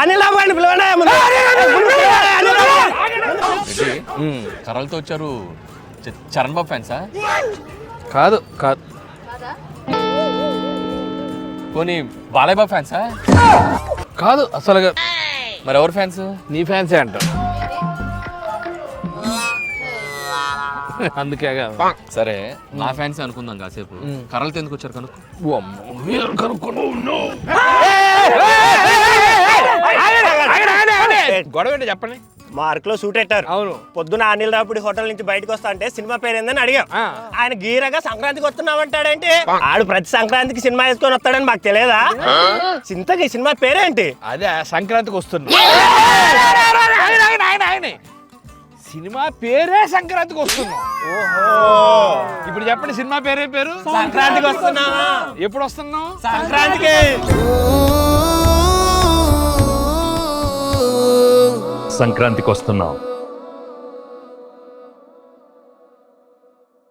అనిల్ బాబు అండి కర్రలతో వచ్చారు. చరణ్ బాబు ఫ్యాన్సా? కాదు కాదు. పోనీ బాలయ్య బాబు ఫ్యాన్సా? కాదు అసలు. మరి ఎవరు ఫ్యాన్స్? నీ ఫ్యాన్సే అంట. అందుకే సరే నా ఫ్యాన్స్ అనుకుందాం కాసేపు. కర్రలతో ఎందుకు వచ్చారు కనుక్కో. గొడవ ఏంటో చెప్పండి. మార్క్ లో షూట్ పెట్టారు. అవును. పొద్దున అనిల్ రాపుడి హోటల్ నుంచి బయటకు వస్తా అంటే సినిమా పేరు ఏందని అడిగాం. ఆయన గీరగా సంక్రాంతికి వస్తున్నామంటాడేంటి? ఆడు ప్రతి సంక్రాంతికి సినిమా వేసుకొని వస్తాడని మాకు తెలియదా? చింతకి సినిమా పేరేంటి? అదే సంక్రాంతికి వస్తుంది. సినిమా పేరే సంక్రాంతికి వస్తున్నాం. ఇప్పుడు చెప్పండి సినిమా పేరే పేరు సంక్రాంతికి వస్తున్నావా? ఎప్పుడు వస్తున్నాం? సంక్రాంతికి. సంక్రాంతికి వస్తున్నాం.